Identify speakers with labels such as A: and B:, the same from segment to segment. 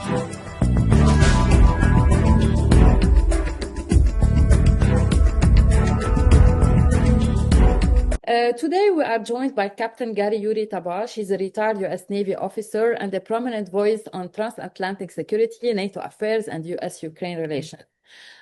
A: Today, we are joined by Captain Gary Yuri Tabach. He's a retired U.S. Navy officer and a prominent voice on transatlantic security, NATO affairs, and U.S.-Ukraine relations.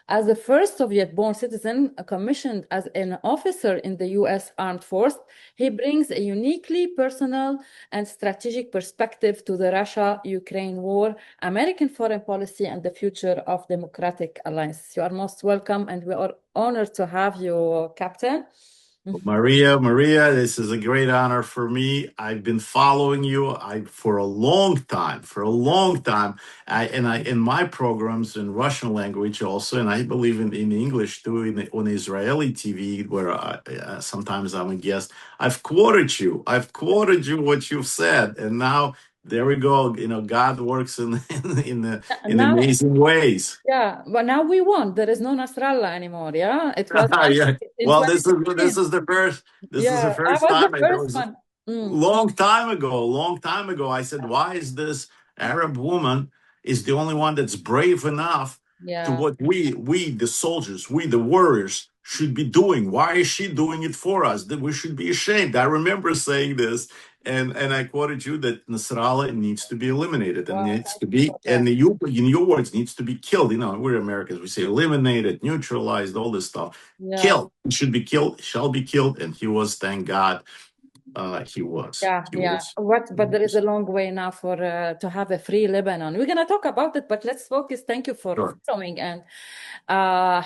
A: As the first Soviet-born citizen commissioned as an officer in the U.S. Armed Force, he brings a uniquely personal and strategic perspective to the Russia-Ukraine war, American foreign policy, and the future of democratic alliance. You are most welcome, and we are honored to have you, Captain.
B: Maria, this is a great honor for me. I've been following you for a long time, in my programs in Russian language also, and I believe in English too, on Israeli TV, where sometimes I'm a guest. I've quoted you what you've said, and now there we go. God works in amazing ways.
A: Yeah, but now we won. There is no Nasrallah anymore. Yeah, it was.
B: Yeah. Well, this is the first. This is the first time.
A: The first one.
B: Long time ago, I said, "Why is this Arab woman is the only one that's brave enough to what we the soldiers, we the warriors should be doing? Why is she doing it for us? That we should be ashamed." I remember saying this. And I quoted you that Nasrallah needs to be eliminated and needs to be, and in your words, needs to be killed. We're Americans. We say eliminated, neutralized, all this stuff. Killed. He should be killed, shall be killed. And he was, thank God, he was.
A: But there is a long way now for to have a free Lebanon. We're going to talk about it, but let's focus. Thank you for following and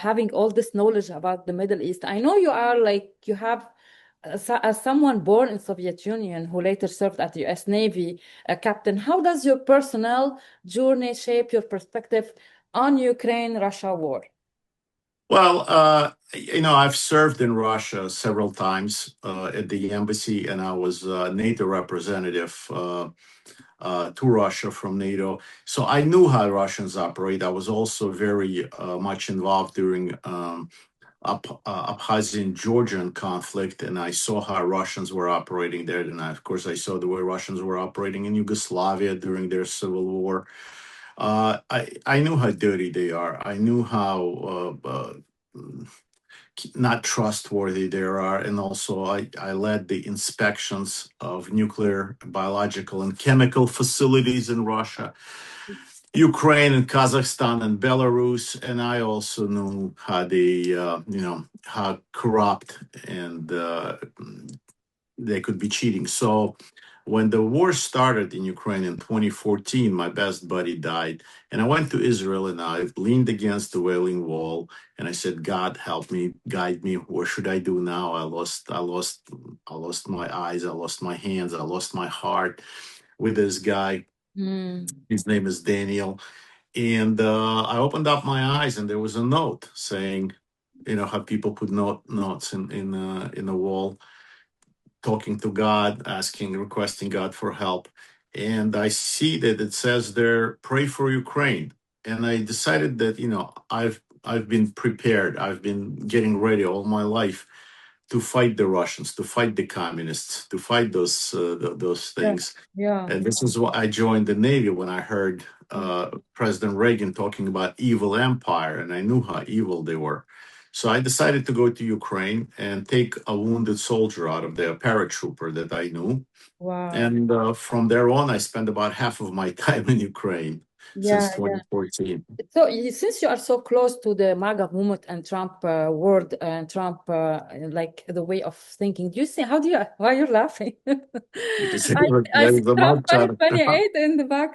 A: having all this knowledge about the Middle East. I know you are you have, as someone born in Soviet Union who later served at the U.S. Navy, Captain, how does your personal journey shape your perspective on Ukraine-Russia war?
B: Well, I've served in Russia several times at the embassy, and I was a NATO representative to Russia from NATO. So I knew how Russians operate. I was also very much involved during Abkhazian-Georgian conflict, and I saw how Russians were operating there. And of course, I saw the way Russians were operating in Yugoslavia during their civil war. I knew how dirty they are. I knew how not trustworthy they are. And also, I led the inspections of nuclear, biological, and chemical facilities in Russia, Ukraine and Kazakhstan and Belarus, and I also knew how they, how corrupt and they could be cheating. So when the war started in Ukraine in 2014, my best buddy died, and I went to Israel and I leaned against the Wailing Wall and I said, "God, help me, guide me. What should I do now? I lost my eyes, I lost my hands, I lost my heart with this guy." His name is Daniel. And I opened up my eyes and there was a note saying, how people put notes in the wall, talking to God, requesting God for help. And I see that it says there, "Pray for Ukraine." And I decided that, I've been prepared. I've been getting ready all my life to fight the Russians, to fight the communists, to fight those things. And this is why I joined the Navy when I heard President Reagan talking about evil empire, and I knew how evil they were. So I decided to go to Ukraine and take a wounded soldier out of there, a paratrooper that I knew.
A: Wow.
B: And from there on, I spent about half of my time in Ukraine. Since 2014.
A: So since you are so close to the MAGA movement and Trump world and Trump like the way of thinking, do you see why you're laughing? I see Trump 2028 in the back.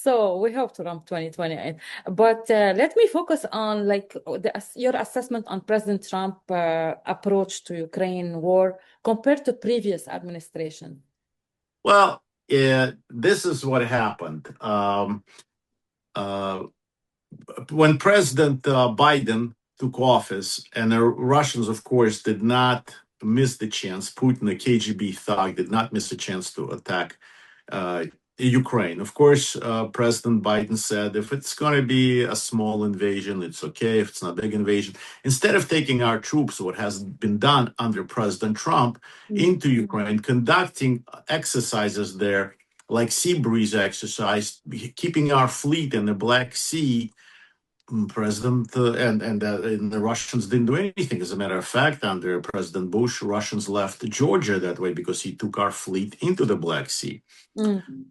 A: So we hope Trump 2028. But let me focus on your assessment on President Trump approach to Ukraine war compared to previous administration.
B: Well, this is what happened. When President Biden took office, and the Russians, of course, did not miss the chance, Putin, a KGB thug, did not miss a chance to attack Ukraine. Of course, President Biden said, if it's going to be a small invasion, it's okay. If it's not a big invasion, instead of taking our troops, what has been done under President Trump, into Ukraine, conducting exercises there, like sea breeze exercise, keeping our fleet in the Black Sea. President and the Russians didn't do anything. As a matter of fact, under President Bush, Russians left Georgia that way because he took our fleet into the Black Sea.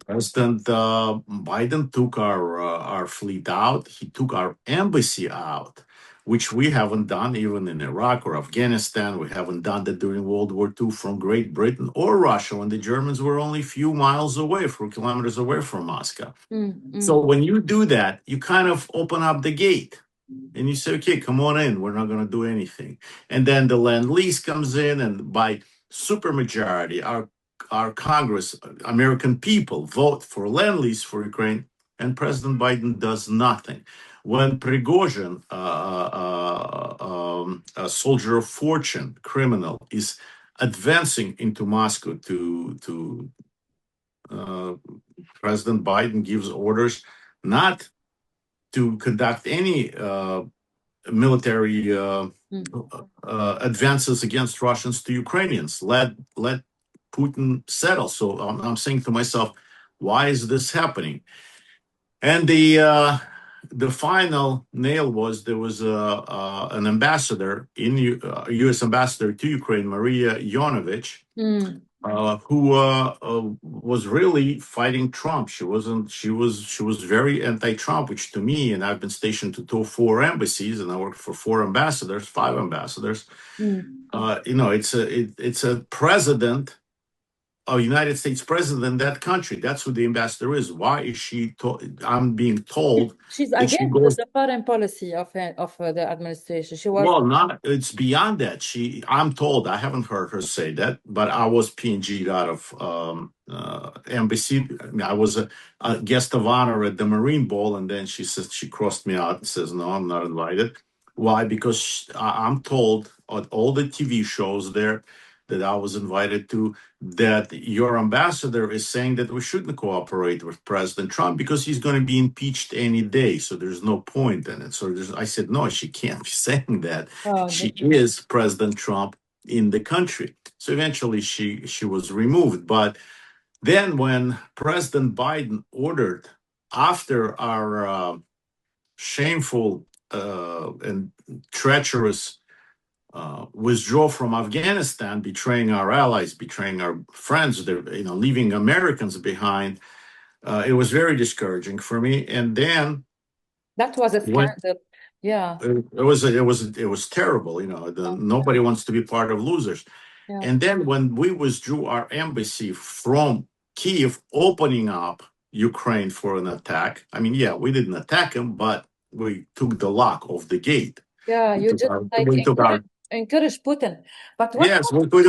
B: President Biden took our fleet out. He took our embassy out, which we haven't done even in Iraq or Afghanistan. We haven't done that during World War II from Great Britain or Russia when the Germans were only a few miles away, 4 kilometers away from Moscow. So when you do that, you kind of open up the gate and you say, okay, come on in. We're not going to do anything. And then the Lend-Lease comes in, and by supermajority, our Congress, American people vote for Lend-Lease for Ukraine, and President Biden does nothing. When Prigozhin, a soldier of fortune, criminal, is advancing into Moscow to President Biden gives orders not to conduct any military advances against Russians to Ukrainians. Let Putin settle. So I'm saying to myself, why is this happening? And the final nail was there was an ambassador U.S. ambassador to Ukraine, Maria Yonovich, who was really fighting Trump. She wasn't. She was very anti-Trump, which to me, and I've been stationed to 4 embassies, and I worked for 5 ambassadors. It's a president, a United States president in that country. That's who the ambassador is. Why is she? I'm being told
A: she's
B: that she
A: against
B: goes.
A: the foreign policy of the administration. She was
B: It's beyond that. I'm told, I haven't heard her say that, but I was PNG'd out of embassy. I was a guest of honor at the Marine Bowl, and then she says she crossed me out and says, no, I'm not invited. Why? Because I'm told on all the TV shows there that I was invited to, that your ambassador is saying that we shouldn't cooperate with President Trump because he's going to be impeached any day. So there's no point in it. So I said, no, she can't be saying that. She is President Trump in the country. So eventually she was removed. But then when President Biden ordered, after our shameful and treacherous withdraw from Afghanistan, betraying our allies, betraying our friends, leaving Americans behind. It was very discouraging for me. And then
A: that was a scandal. Yeah,
B: it was terrible. Nobody wants to be part of losers.
A: Yeah.
B: And then when we withdrew our embassy from Kyiv, opening up Ukraine for an attack. I mean, we didn't attack them, but we took the lock of the gate.
A: Yeah, you just encourage Putin. But
B: yes, we could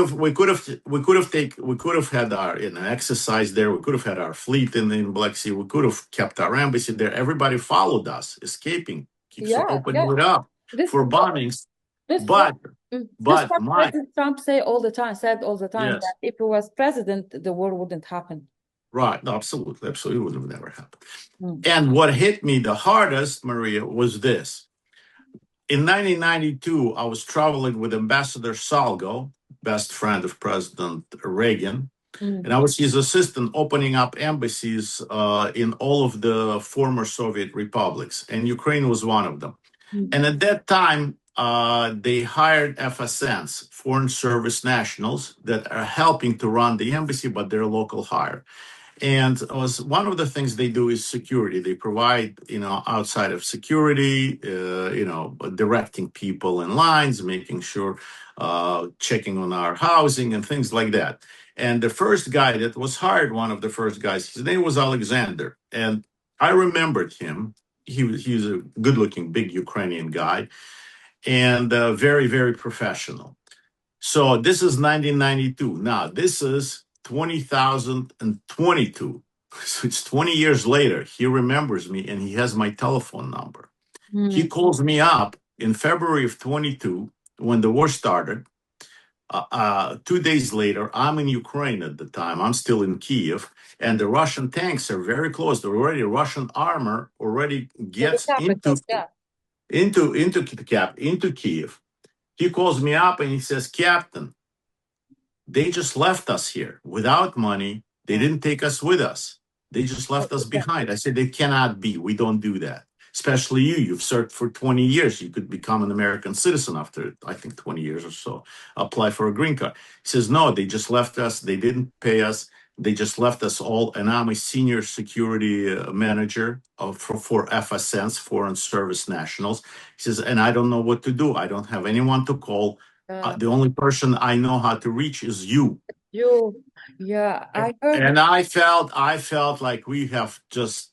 B: have had our exercise there. We could have had our fleet in Black Sea. We could have kept our embassy there. Everybody followed us, escaping, keeps opening it up for bombings. But
A: President Trump said all the time
B: yes,
A: that if he was president, the war wouldn't happen.
B: Right. No, absolutely. It would have never happened. And what hit me the hardest, Maria, was this. In 1992, I was traveling with Ambassador Salgo, best friend of President Reagan, and I was his assistant, opening up embassies in all of the former Soviet republics, and Ukraine was one of them. And at that time, they hired FSNs, Foreign Service Nationals, that are helping to run the embassy, but they're local hire. And one of the things they do is security. They provide, outside of security, directing people in lines, making sure, checking on our housing and things like that. And the first guy that was hired, one of the first guys, his name was Alexander. And I remembered him. He was a good-looking, big Ukrainian guy, and very, very professional. So this is 1992. Now, this is 2022. So it's 20 years later. He remembers me and he has my telephone number. He calls me up in February of 22 when the war started. 2 days later, I'm in Ukraine at the time. I'm still in Kyiv, and the Russian tanks are very close. Russian armor already gets into Kyiv. He calls me up and he says, Captain, they just left us here without money, They didn't take us with us. They just left us behind. I said, it cannot be. We don't do that. Especially you. You've served for 20 years. You could become an American citizen after, I think, 20 years or so. Apply for a green card. He says, no, they just left us. They didn't pay us. They just left us all. And I'm a senior security manager for FSNs, Foreign Service Nationals. He says, and I don't know what to do. I don't have anyone to call. The only person I know how to reach is you.
A: Yeah, I heard.
B: And I felt like we have just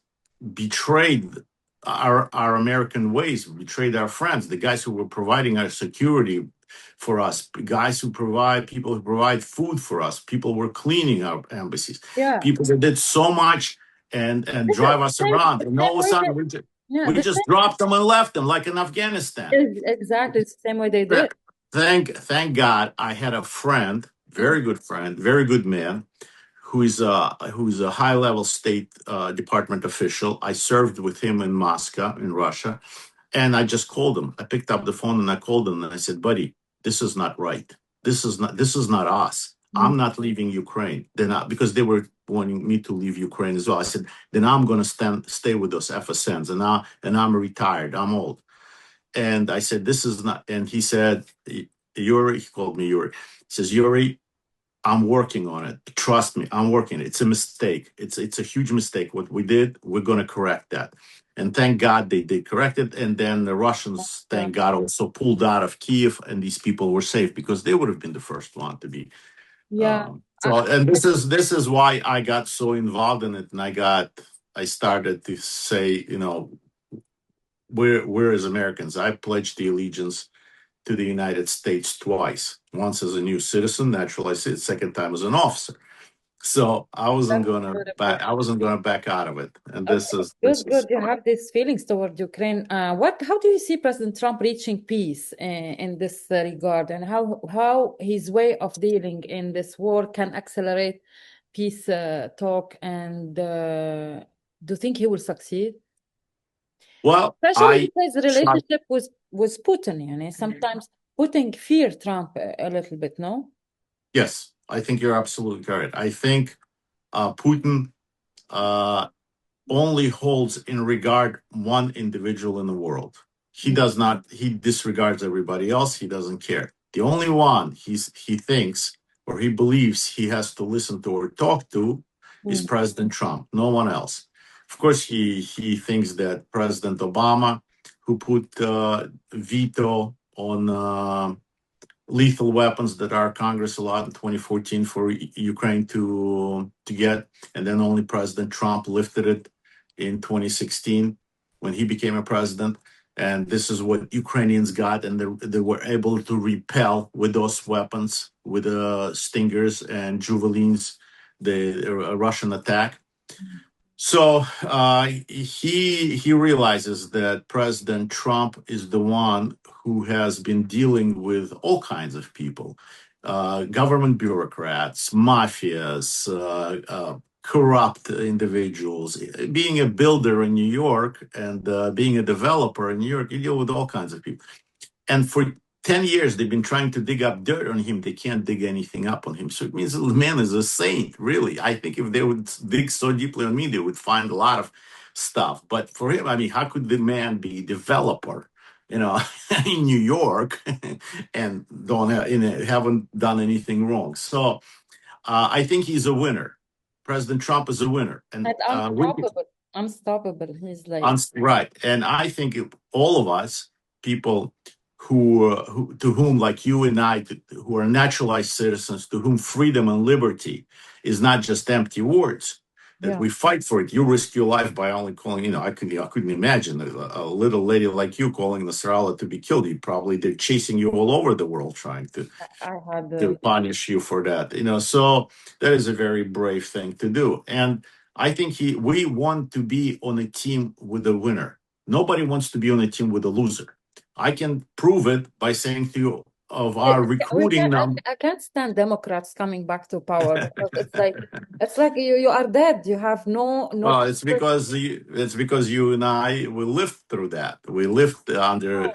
B: betrayed our American ways, betrayed our friends, the guys who were providing our security for us, people who provide food for us, people who were cleaning our embassies, people that did so much and drive us around. And all of a sudden, we just dropped them and left them like in Afghanistan.
A: Exactly, it's the same way they did.
B: Thank God I had a friend, very good man, who's a high-level State Department official. I served with him in Moscow, in Russia, and I just called him. I picked up the phone and I called him and I said, buddy, this is not right. This is not us. I'm not leaving Ukraine. Because they were wanting me to leave Ukraine as well. I said, then I'm going to stay with those FSNs, and I'm retired. I'm old. And I said, this is not, and he said, Yuri, he called me Yuri. He says, Yuri, I'm working on it. Trust me, I'm working it. It's a mistake. It's a huge mistake. What we did, we're going to correct that. And thank God they did correct it. And then the Russians, thank God, also pulled out of Kyiv, and these people were safe because they would have been the first one to be. And this is why I got so involved in it. And I started to say, we're as Americans. I pledged the allegiance to the United States twice. Once as a new citizen, naturalized, second time as an officer. So I wasn't gonna back out of it. And this is
A: good. You have these feelings toward Ukraine. How do you see President Trump reaching peace in this regard, and how his way of dealing in this war can accelerate peace talk? And do you think he will succeed?
B: Well,
A: especially his relationship with Putin. Sometimes Putin fear Trump a little bit, no?
B: Yes, I think you're absolutely correct. I think Putin only holds in regard one individual in the world. He disregards everybody else. He doesn't care. The only one he thinks or he believes he has to listen to or talk to is President Trump, no one else. Of course, he thinks that President Obama, who put veto on lethal weapons that our Congress allowed in 2014 for Ukraine to get, and then only President Trump lifted it in 2016 when he became a president. And this is what Ukrainians got, and they were able to repel with those weapons, with Stingers and Javelins, the Russian attack. So he realizes that President Trump is the one who has been dealing with all kinds of people, government bureaucrats, mafias, corrupt individuals. Being a builder in New York and being a developer in New York, you deal with all kinds of people. And for 10 years, they've been trying to dig up dirt on him. They can't dig anything up on him. So it means the man is a saint, really. I think if they would dig so deeply on me, they would find a lot of stuff. But for him, I mean, how could the man be a developer, in New York and haven't done anything wrong? So I think he's a winner. President Trump is a winner. And
A: unstoppable. He's like...
B: Right. And I think all of us, people who to whom, like you and I, who are naturalized citizens, to whom freedom and liberty is not just empty words, that we fight for it. You risk your life by only calling, I couldn't imagine a little lady like you calling Nasrallah to be killed. They're chasing you all over the world trying to punish you for that. So that is a very brave thing to do. And I think we want to be on a team with a winner. Nobody wants to be on a team with a loser. I can prove it by saying to you of our recruiting.
A: I can't stand Democrats coming back to power because it's like you are dead. You have no.
B: Well, it's because you and I we lived through that. We lived under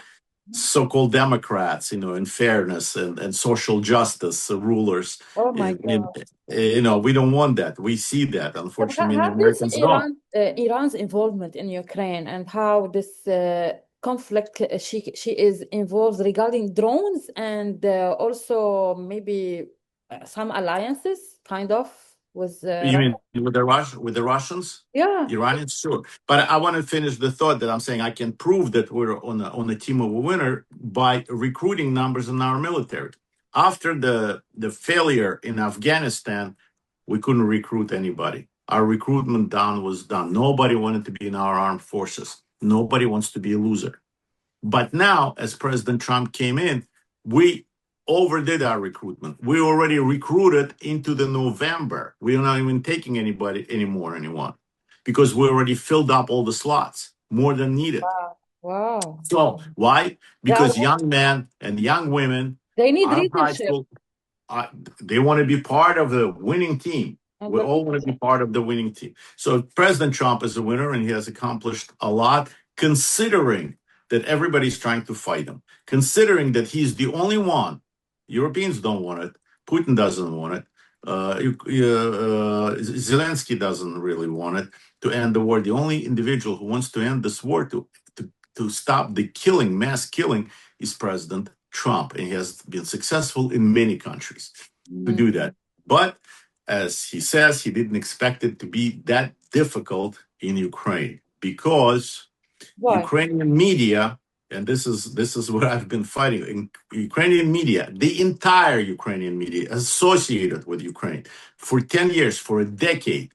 B: so-called Democrats, in fairness and social justice rulers.
A: Oh my
B: And,
A: God.
B: we don't want that. We see that.
A: So
B: Unfortunately, many
A: how do you see
B: Americans don't.
A: Iran's involvement in Ukraine and how this conflict she is involved regarding drones and also maybe some alliances kind of with
B: You
A: Russia?
B: mean with the Russians?
A: Yeah.
B: Iranians, sure. But I want to finish the thought that I'm saying I can prove that we're on a team of a winner by recruiting numbers in our military. After the failure in Afghanistan, we couldn't recruit anybody. Our recruitment down was done. Nobody wanted to be in our armed forces. Nobody wants to be a loser. But now, as President Trump came in, we overdid our recruitment. We already recruited into the November. We are not even taking anyone, because we already filled up all the slots more than needed.
A: Wow. Wow.
B: So why?
A: They are,
B: Because young men and young women
A: they need
B: out of high
A: leadership.
B: school, they want to be part of the winning team.
A: And
B: We
A: the
B: all want to be part of the winning team. So President Trump is a winner, and he has accomplished a lot, considering that everybody's trying to fight him, considering that he's the only one. Europeans don't want it. Putin doesn't want it. Zelensky doesn't really want it to end the war. The only individual who wants to end this war, to stop the killing, mass killing, is President Trump, and he has been successful in many countries to do that. But as he says, he didn't expect it to be that difficult in Ukraine, because
A: Why?
B: Ukrainian media, and this is what I've been fighting in Ukrainian media, the entire Ukrainian media associated with Ukraine for 10 years, for a decade,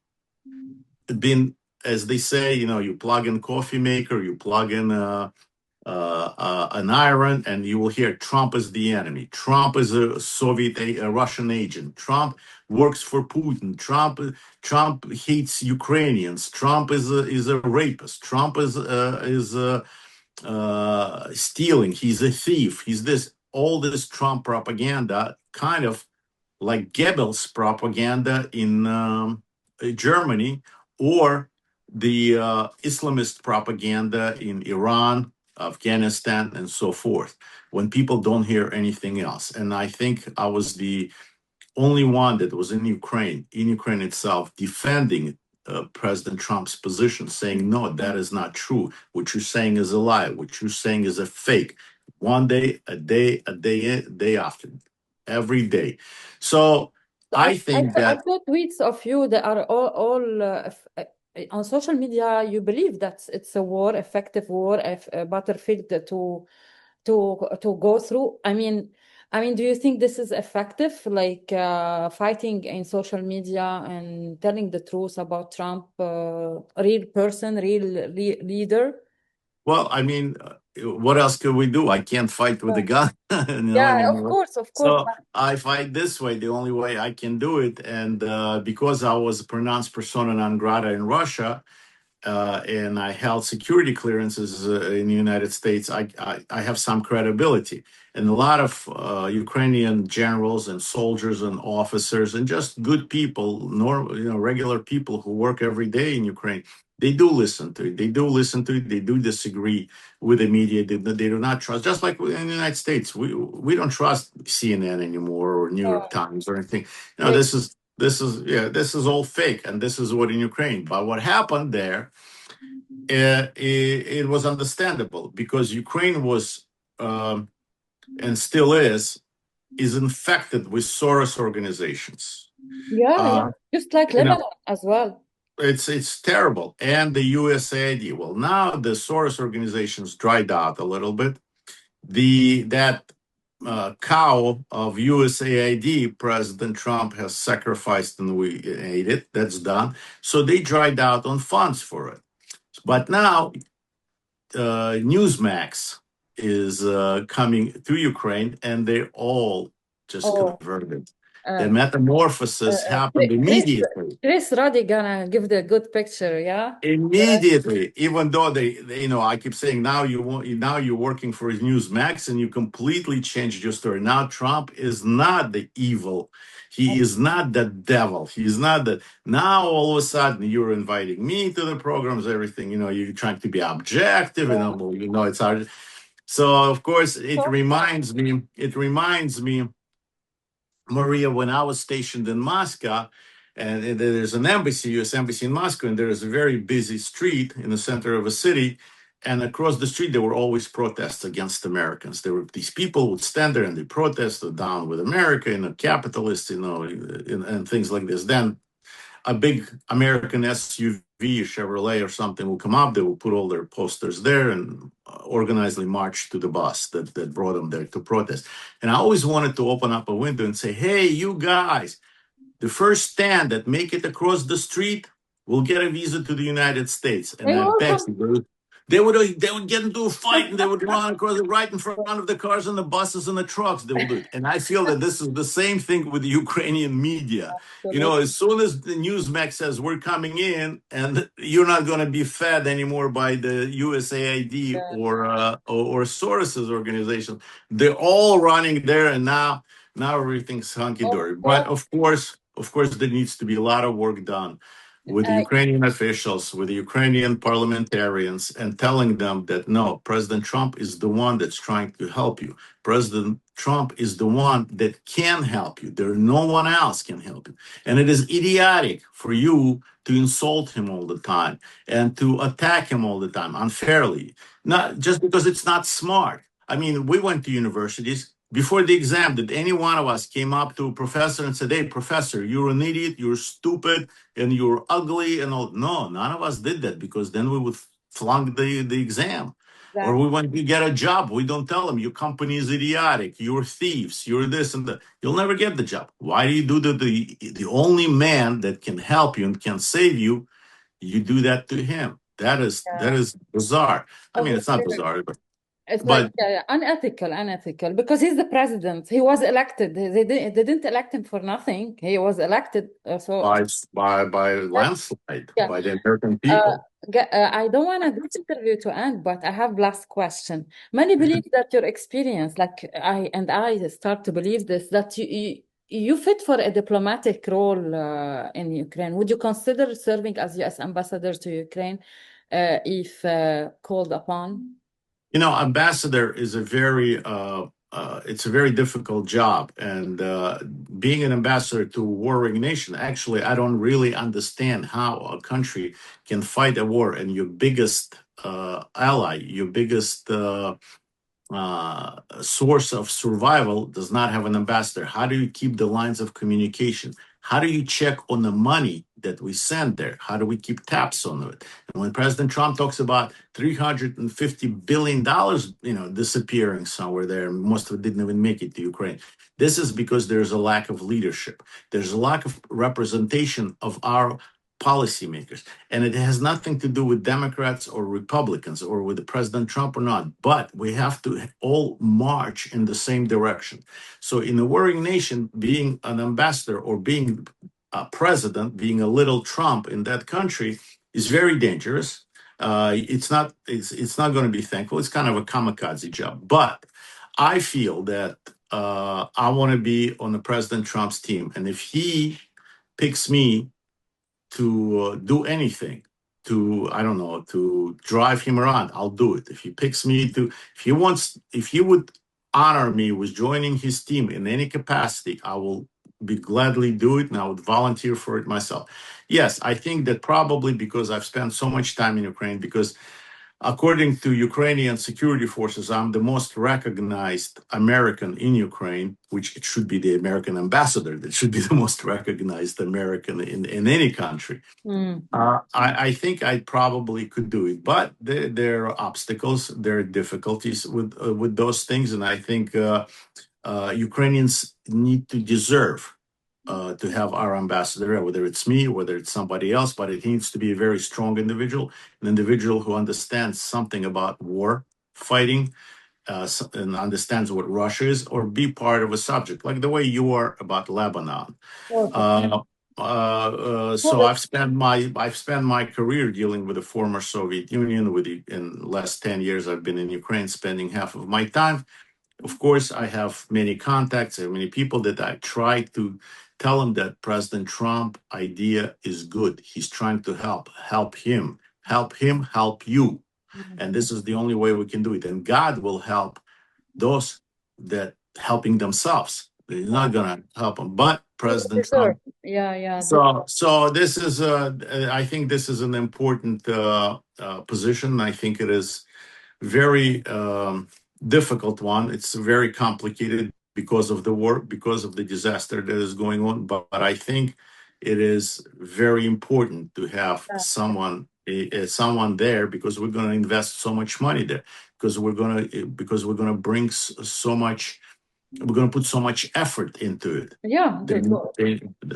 B: been, as they say, you plug in coffee maker, you plug in an iron, and you will hear Trump is the enemy. Trump is a Russian agent. Trump works for Putin. Trump hates Ukrainians. Trump is a rapist. Trump is stealing. He's a thief. He's this. All this Trump propaganda, kind of like Goebbels propaganda in Germany, or the Islamist propaganda in Iran, Afghanistan, and so forth, when people don't hear anything else. And I think I was the only one that was in Ukraine itself, defending President Trump's position, saying, no, that is not true. What you're saying is a lie. What you're saying is a fake. One day, a day after, every day. So I think
A: I
B: that,
A: saw tweets of you that are all on social media. You believe that it's a war, effective war, a battlefield to go through. I mean, do you think this is effective, like fighting in social media and telling the truth about Trump, real person, real leader?
B: well, I mean, what else can we do? I can't fight with a gun,
A: Yeah, of
B: anymore.
A: course, of course.
B: So I fight this way, the only way I can do it. And because I was pronounced persona non grata in Russia, and I held security clearances in the United States, I have some credibility. And a lot of Ukrainian generals and soldiers and officers and just good people, regular people who work every day in Ukraine, they do listen to it. They do listen to it. They do disagree with the media. They do not trust. Just like in the United States, we don't trust CNN anymore, or New York Times, or anything.
A: Yeah.
B: This is all fake, and this is what in Ukraine. But what happened there, it was understandable, because Ukraine was, and still is infected with Soros organizations.
A: Yeah, just like
B: You know,
A: Lebanon as well.
B: it's terrible, and the USAID. Well, now the Soros organizations dried out a little bit. That cow of USAID, President Trump has sacrificed, and we ate it. That's done. So they dried out on funds for it. But now Newsmax is coming to Ukraine, and they all just
A: Oh,
B: converted. The
A: uh,
B: metamorphosis happened
A: Chris,
B: immediately.
A: Chris Roddy gonna give the good picture, yeah?
B: Immediately, even though I keep saying, now you're working for Newsmax, and you completely changed your story. Now Trump is not the evil. He is not the devil. He's not the. Now all of a sudden you're inviting me to the programs, everything. You're trying to be objective. Well, it's hard. So of course it
A: So,
B: reminds me, Maria, when I was stationed in Moscow, and there's an embassy, U.S. embassy in Moscow, and there is a very busy street in the center of a city, and across the street there were always protests against Americans. There were these people would stand there and they protested down with America and the capitalists, and things like this. Then a big American SUV, a Chevrolet or something, will come up. They will put all their posters there and organizedly march to the bus that brought them there to protest. And I always wanted to open up a window and say, "Hey, you guys, the first stand that make it across the street will get a visa to the United States." And
A: they
B: I bet
A: also,
B: you they would get into a fight and they would run across right in front of the cars and the buses and the trucks. They will do it. And I feel that this is the same thing with the Ukrainian media. As soon as the Newsmax says we're coming in and you're not going to be fed anymore by the USAID or Soros's organization, they're all running there, and now everything's hunky dory. But of course, there needs to be a lot of work done with the Ukrainian officials, with the Ukrainian parliamentarians, and telling them that no, President Trump is the one that's trying to help you. President Trump is the one that can help you. No one else can help you. And it is idiotic for you to insult him all the time and to attack him all the time unfairly, not just because it's not smart. I mean, we went to universities. Before the exam, did any one of us came up to a professor and said, "Hey, professor, you're an idiot, you're stupid, and you're ugly," and all? No, none of us did that, because then we would flunk the exam. Or we went to get a job. We don't tell them your company is idiotic, you're thieves, you're this and that. You'll never get the job. Why do you do the only man that can help you and can save you? You do that to him. That is bizarre. I mean, it's not bizarre,
A: it's like
B: but
A: unethical, because he's the president. He was elected. They didn't elect him for nothing. He was elected.
B: by landslide,
A: Yeah.
B: by the American people.
A: I don't want this interview to end, but I have last question. Many believe that your experience, like I start to believe this, that you fit for a diplomatic role in Ukraine. Would you consider serving as U.S. ambassador to Ukraine if called upon?
B: Ambassador is it's a very difficult job, and being an ambassador to a warring nation, actually, I don't really understand how a country can fight a war and your biggest ally, your biggest source of survival does not have an ambassador. How do you keep the lines of communication? How do you check on the money that we send there? How do we keep tabs on it? And when President Trump talks about $350 billion, disappearing somewhere there, most of it didn't even make it to Ukraine. This is because there's a lack of leadership. There's a lack of representation of our policymakers. And it has nothing to do with Democrats or Republicans or with President Trump or not, but we have to all march in the same direction. So in a warring nation, being an ambassador or being a president, being a little Trump in that country is very dangerous. It's not going to be thankful. It's kind of a kamikaze job. But I feel that I want to be on the President Trump's team. And if he picks me to do anything, to drive him around, I'll do it. If he picks me if he would honor me with joining his team in any capacity, I will be gladly do it, and I would volunteer for it myself. Yes, I think that probably because I've spent so much time in Ukraine, because according to Ukrainian security forces, I'm the most recognized American in Ukraine, which it should be the American ambassador that should be the most recognized American in any country. I think I probably could do it, but there are obstacles, there are difficulties with those things, and I think Ukrainians need to deserve to have our ambassador, whether it's me, whether it's somebody else, but it needs to be a very strong individual, an individual who understands something about war, fighting, and understands what Russia is, or be part of a subject, like the way you are about Lebanon. So I've spent my career dealing with the former Soviet Union. In the last 10 years, I've been in Ukraine, spending half of my time. Of course, I have many contacts and many people that I try to tell them that President Trump idea is good. He's trying to help him, help you. And this is the only way we can do it. And God will help those that helping themselves. He's not going to help them, but President Trump.
A: Yeah.
B: So this is, I think this is an important position. I think it is very difficult one. It's very complicated because of the war, because of the disaster that is going on. But I think it is very important to have someone there, because we're going to invest so much money there, because we're going to bring so much. We're going to put so much effort into it.
A: Yeah.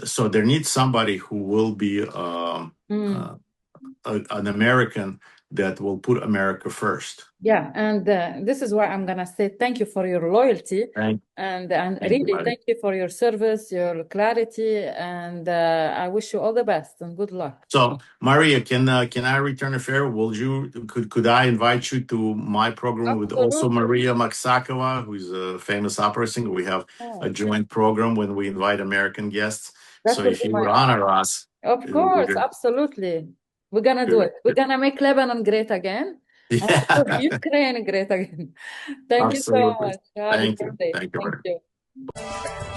B: So there needs somebody who will be an American that will put America first.
A: Yeah, and this is why I'm gonna say thank you for your loyalty, and really thank you for your service, your clarity, and I wish you all the best and good luck.
B: So, Maria, can I return a favor? Could I invite you to my program with also Maria Maksakova, who's a famous opera singer? We have a joint program when we invite American guests. So if you would honor us.
A: Of course, absolutely. We're gonna do it. We're gonna make Lebanon great again. Ukraine great again. Thank you so much.
B: Thank you. Thank you.